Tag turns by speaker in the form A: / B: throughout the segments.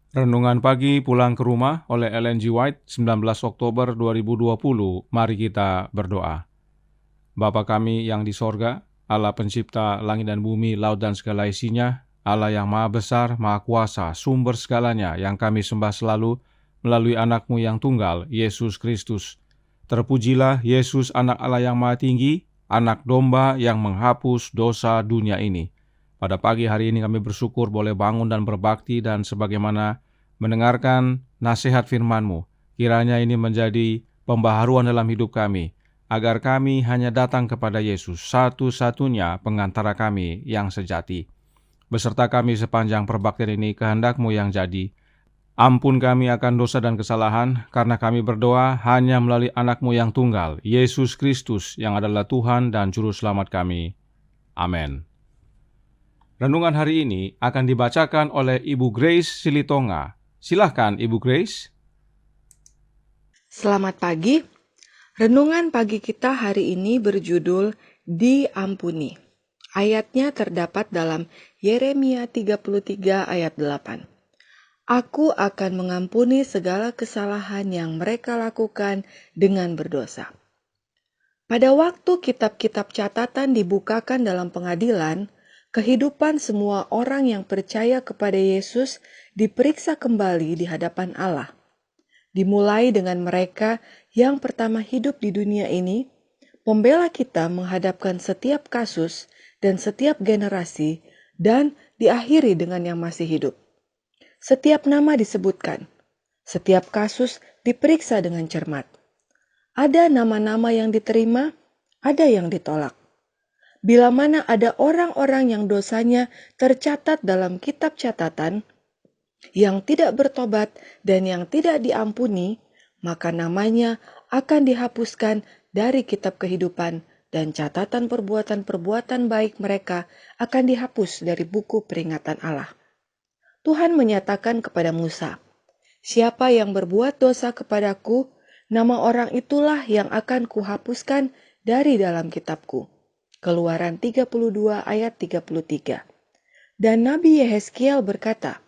A: Renungan pagi pulang ke rumah oleh Ellen G. White, 19 Oktober 2020. Mari kita berdoa. Bapa kami yang di sorga, Allah pencipta langit dan bumi, laut dan segala isinya, Allah yang maha besar, maha kuasa, sumber segalanya yang kami sembah selalu melalui anak-Mu yang tunggal, Yesus Kristus. Terpujilah Yesus, anak Allah yang maha tinggi, anak domba yang menghapus dosa dunia ini. Pada pagi hari ini kami bersyukur boleh bangun dan berbakti dan sebagaimana mendengarkan nasihat firman-Mu. Kiranya ini menjadi pembaharuan dalam hidup kami, agar kami hanya datang kepada Yesus, satu-satunya pengantara kami yang sejati. Beserta kami sepanjang perbaktian ini, kehendak-Mu yang jadi. Ampun kami akan dosa dan kesalahan, karena kami berdoa hanya melalui anak-Mu yang tunggal, Yesus Kristus, yang adalah Tuhan dan Juru Selamat kami. Amin. Renungan hari ini akan dibacakan oleh Ibu Grace Silitonga. Silahkan Ibu Grace.
B: Selamat pagi. Renungan pagi kita hari ini berjudul Diampuni. Ayatnya terdapat dalam Yeremia 33 ayat 8. Aku akan mengampuni segala kesalahan yang mereka lakukan dengan berdosa. Pada waktu kitab-kitab catatan dibukakan dalam pengadilan, kehidupan semua orang yang percaya kepada Yesus diperiksa kembali di hadapan Allah. Dimulai dengan mereka yang pertama hidup di dunia ini, pembela kita menghadapkan setiap kasus dan setiap generasi, dan diakhiri dengan yang masih hidup. Setiap nama disebutkan, setiap kasus diperiksa dengan cermat. Ada nama-nama yang diterima, ada yang ditolak. Bila mana ada orang-orang yang dosanya tercatat dalam kitab catatan, yang tidak bertobat dan yang tidak diampuni, maka namanya akan dihapuskan dari kitab kehidupan dan catatan perbuatan-perbuatan baik mereka akan dihapus dari buku peringatan Allah. Tuhan menyatakan kepada Musa, "Siapa yang berbuat dosa kepadaku, nama orang itulah yang akan kuhapuskan dari dalam kitabku." Keluaran 32 ayat 33. Dan Nabi Yehezkiel berkata,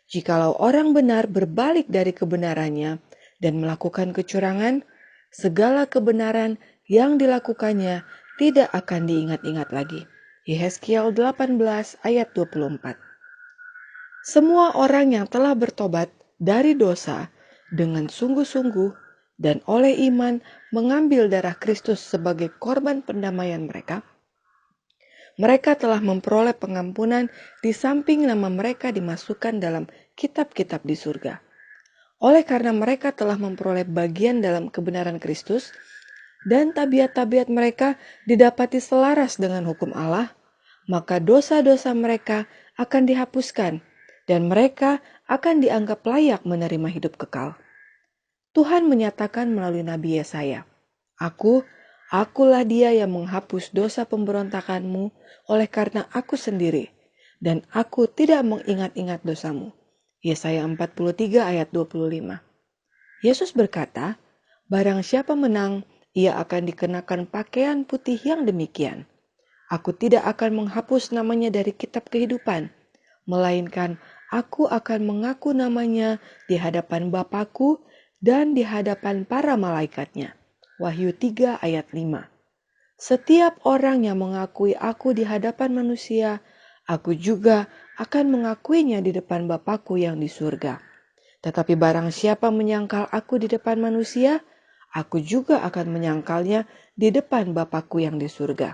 B: "Jikalau orang benar berbalik dari kebenarannya dan melakukan kecurangan, segala kebenaran yang dilakukannya tidak akan diingat-ingat lagi." Yehezkiel 18 ayat 24. Semua orang yang telah bertobat dari dosa dengan sungguh-sungguh dan oleh iman mengambil darah Kristus sebagai korban pendamaian mereka telah memperoleh pengampunan di samping nama mereka dimasukkan dalam kitab-kitab di surga. Oleh karena mereka telah memperoleh bagian dalam kebenaran Kristus, dan tabiat-tabiat mereka didapati selaras dengan hukum Allah, maka dosa-dosa mereka akan dihapuskan, dan mereka akan dianggap layak menerima hidup kekal. Tuhan menyatakan melalui Nabi Yesaya, Akulah dia yang menghapus dosa pemberontakanmu oleh karena aku sendiri, dan aku tidak mengingat-ingat dosamu. Yesaya 43 ayat 25. Yesus berkata, "Barang siapa menang, ia akan dikenakan pakaian putih yang demikian. Aku tidak akan menghapus namanya dari kitab kehidupan, melainkan aku akan mengaku namanya di hadapan Bapa-Ku dan di hadapan para malaikatnya." Wahyu 3 ayat 5. Setiap orang yang mengakui aku di hadapan manusia, aku juga akan mengakuinya di depan Bapa-Ku yang di surga. Tetapi barang siapa menyangkal aku di depan manusia, aku juga akan menyangkalnya di depan Bapa-Ku yang di surga.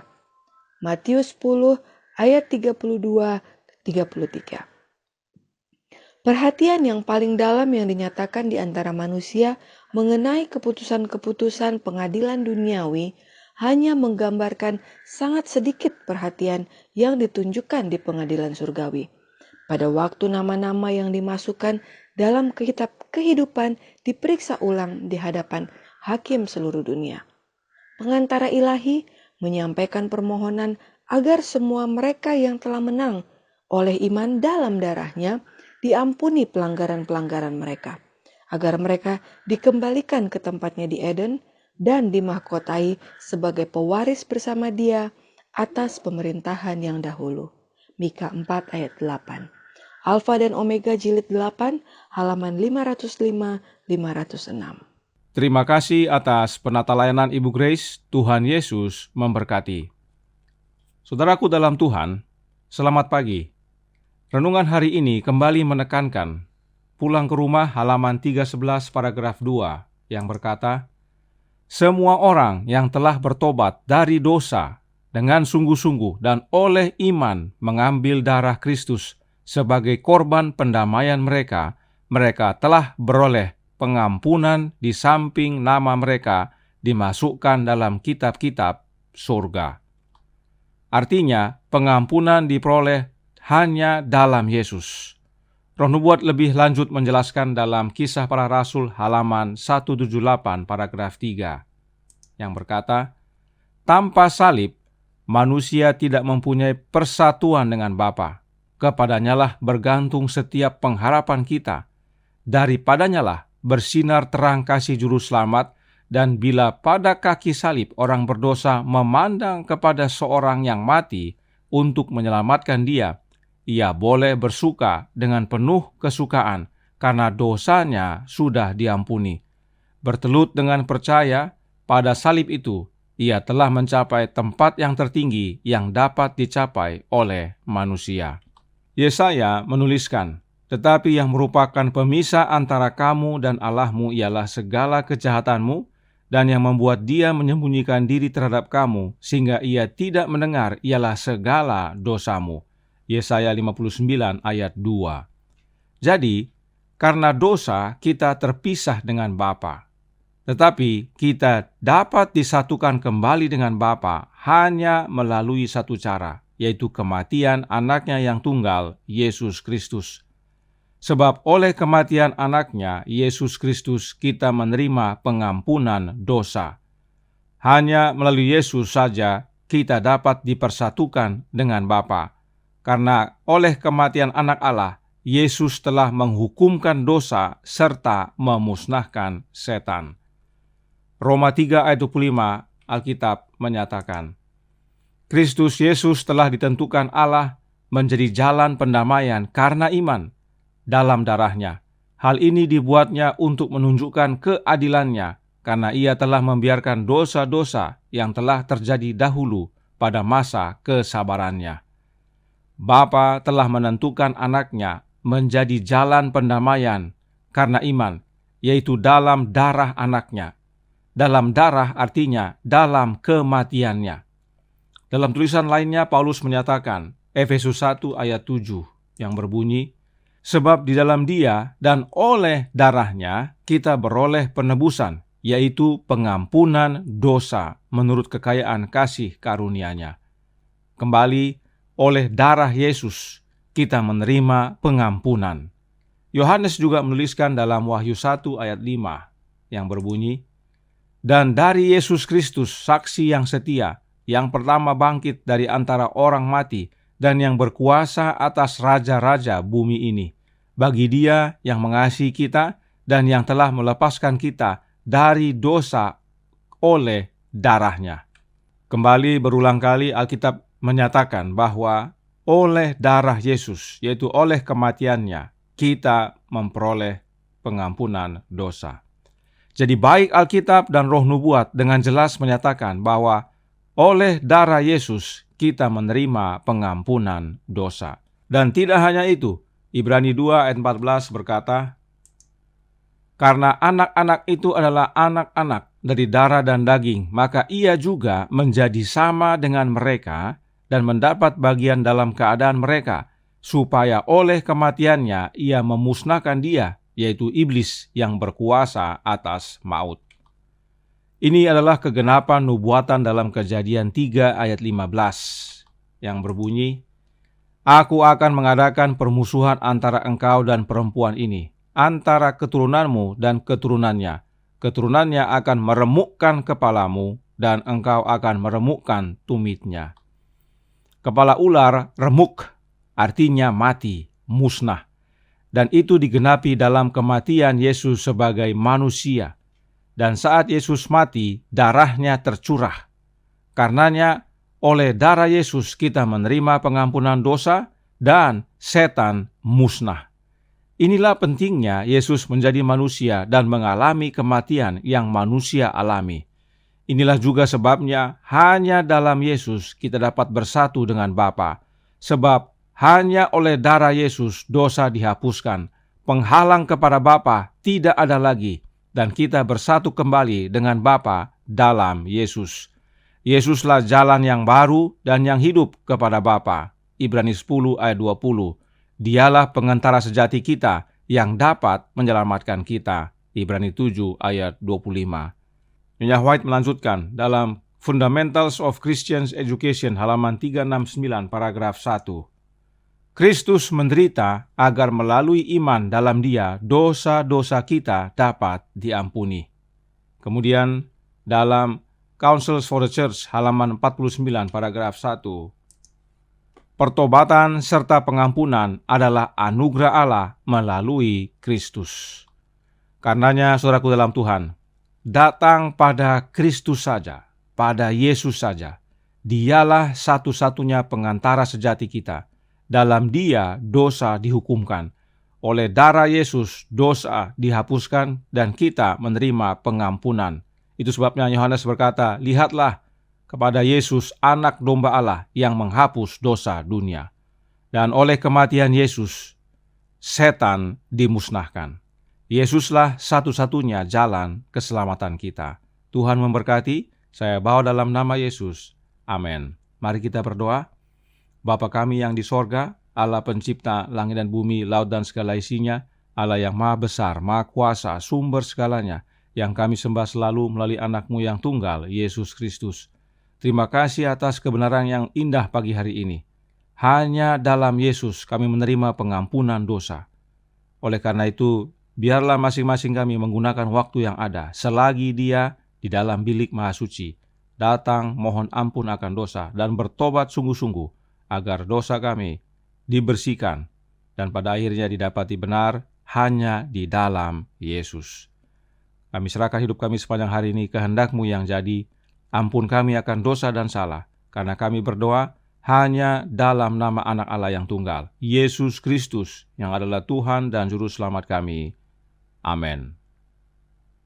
B: Matius 10 ayat 32-33. Perhatian yang paling dalam yang dinyatakan di antara manusia mengenai keputusan-keputusan pengadilan duniawi hanya menggambarkan sangat sedikit perhatian yang ditunjukkan di pengadilan surgawi. Pada waktu nama-nama yang dimasukkan dalam kitab kehidupan diperiksa ulang di hadapan hakim seluruh dunia, pengantara ilahi menyampaikan permohonan agar semua mereka yang telah menang oleh iman dalam darahnya diampuni pelanggaran-pelanggaran mereka, agar mereka dikembalikan ke tempatnya di Eden dan dimahkotai sebagai pewaris bersama Dia atas pemerintahan yang dahulu. Mika 4 ayat 8. Alfa dan Omega Jilid 8, halaman 505-506.
A: Terima kasih atas penata layanan Ibu Grace. Tuhan Yesus memberkati. Saudaraku dalam Tuhan, selamat pagi. Renungan hari ini kembali menekankan Pulang ke Rumah halaman 311 paragraf 2 yang berkata, semua orang yang telah bertobat dari dosa dengan sungguh-sungguh dan oleh iman mengambil darah Kristus sebagai korban pendamaian mereka, mereka telah beroleh pengampunan di samping nama mereka dimasukkan dalam kitab-kitab surga. Artinya, pengampunan diperoleh hanya dalam Yesus. Roh Nubuat lebih lanjut menjelaskan dalam Kisah Para Rasul halaman 178 paragraf 3 yang berkata, tanpa salib, manusia tidak mempunyai persatuan dengan Bapa. Kepadanyalah bergantung setiap pengharapan kita. Daripadanyalah bersinar terang kasih juru selamat, dan bila pada kaki salib orang berdosa memandang kepada seorang yang mati untuk menyelamatkan dia, ia boleh bersuka dengan penuh kesukaan karena dosanya sudah diampuni. Bertelut dengan percaya pada salib itu, ia telah mencapai tempat yang tertinggi yang dapat dicapai oleh manusia. Yesaya menuliskan, tetapi yang merupakan pemisah antara kamu dan Allahmu ialah segala kejahatanmu, dan yang membuat dia menyembunyikan diri terhadap kamu, sehingga ia tidak mendengar ialah segala dosamu. Yesaya 59 ayat 2. Jadi, karena dosa kita terpisah dengan Bapa. Tetapi kita dapat disatukan kembali dengan Bapa hanya melalui satu cara, yaitu kematian anaknya yang tunggal, Yesus Kristus. Sebab oleh kematian anaknya, Yesus Kristus, kita menerima pengampunan dosa. Hanya melalui Yesus saja kita dapat dipersatukan dengan Bapa. Karena oleh kematian anak Allah, Yesus telah menghukumkan dosa serta memusnahkan setan. Roma 3 ayat 25 Alkitab menyatakan, Kristus Yesus telah ditentukan Allah menjadi jalan pendamaian karena iman dalam darahnya. Hal ini dibuatnya untuk menunjukkan keadilannya, karena ia telah membiarkan dosa-dosa yang telah terjadi dahulu pada masa kesabarannya. Bapa telah menentukan anaknya menjadi jalan pendamaian karena iman, yaitu dalam darah anaknya. Dalam darah artinya dalam kematiannya. Dalam tulisan lainnya, Paulus menyatakan, Efesus 1 ayat 7, yang berbunyi, sebab di dalam Dia dan oleh darahnya kita beroleh penebusan, yaitu pengampunan dosa menurut kekayaan kasih karunia-Nya. Kembali, oleh darah Yesus kita menerima pengampunan. Yohanes juga menuliskan dalam Wahyu 1 ayat 5 yang berbunyi, dan dari Yesus Kristus saksi yang setia, yang pertama bangkit dari antara orang mati dan yang berkuasa atas raja-raja bumi ini, bagi Dia yang mengasihi kita dan yang telah melepaskan kita dari dosa oleh darahnya. Kembali berulang kali Alkitab menyatakan bahwa oleh darah Yesus, yaitu oleh kematiannya, kita memperoleh pengampunan dosa. Jadi baik Alkitab dan Roh Nubuat dengan jelas menyatakan bahwa oleh darah Yesus kita menerima pengampunan dosa. Dan tidak hanya itu, Ibrani 2 ayat 14 berkata, karena anak-anak itu adalah anak-anak dari darah dan daging, maka ia juga menjadi sama dengan mereka dan mendapat bagian dalam keadaan mereka, supaya oleh kematiannya ia memusnahkan dia, yaitu iblis yang berkuasa atas maut. Ini adalah kegenapan nubuatan dalam Kejadian 3 ayat 15 yang berbunyi, Aku akan mengadakan permusuhan antara engkau dan perempuan ini, antara keturunanmu dan keturunannya. Keturunannya akan meremukkan kepalamu, dan engkau akan meremukkan tumitnya. Kepala ular remuk, artinya mati, musnah. Dan itu digenapi dalam kematian Yesus sebagai manusia. Dan saat Yesus mati, darahnya tercurah. Karenanya, oleh darah Yesus kita menerima pengampunan dosa, dan setan musnah. Inilah pentingnya Yesus menjadi manusia dan mengalami kematian yang manusia alami. Inilah juga sebabnya hanya dalam Yesus kita dapat bersatu dengan Bapa. Sebab hanya oleh darah Yesus dosa dihapuskan, penghalang kepada Bapa tidak ada lagi, dan kita bersatu kembali dengan Bapa dalam Yesus. Yesuslah jalan yang baru dan yang hidup kepada Bapa. Ibrani 10 ayat 20. Dialah pengantara sejati kita yang dapat menyelamatkan kita. Ibrani 7 ayat 25. Nyonya White melanjutkan dalam Fundamentals of Christian Education halaman 369 paragraf 1. Kristus menderita agar melalui iman dalam Dia dosa-dosa kita dapat diampuni. Kemudian dalam Counsels for the Church halaman 49 paragraf 1. Pertobatan serta pengampunan adalah anugerah Allah melalui Kristus. Karenanya, saudaraku dalam Tuhan, datang pada Kristus saja, pada Yesus saja. Dialah satu-satunya pengantara sejati kita. Dalam Dia dosa dihukumkan. Oleh darah Yesus dosa dihapuskan dan kita menerima pengampunan. Itu sebabnya Yohanes berkata, lihatlah kepada Yesus anak domba Allah yang menghapus dosa dunia. Dan oleh kematian Yesus, setan dimusnahkan. Yesuslah satu-satunya jalan keselamatan kita. Tuhan memberkati, saya bawa dalam nama Yesus. Amin. Mari kita berdoa. Bapa kami yang di sorga, Allah pencipta langit dan bumi, laut dan segala isinya, Allah yang maha besar, maha kuasa, sumber segalanya, yang kami sembah selalu melalui anak-Mu yang tunggal, Yesus Kristus. Terima kasih atas kebenaran yang indah pagi hari ini. Hanya dalam Yesus kami menerima pengampunan dosa. Oleh karena itu, biarlah masing-masing kami menggunakan waktu yang ada selagi Dia di dalam bilik maha suci, datang mohon ampun akan dosa dan bertobat sungguh-sungguh agar dosa kami dibersihkan dan pada akhirnya didapati benar hanya di dalam Yesus. Kami serahkan hidup kami sepanjang hari ini kehendak-Mu yang jadi. Ampun kami akan dosa dan salah, karena kami berdoa hanya dalam nama anak Allah yang tunggal, Yesus Kristus, yang adalah Tuhan dan Juru Selamat kami. Amin.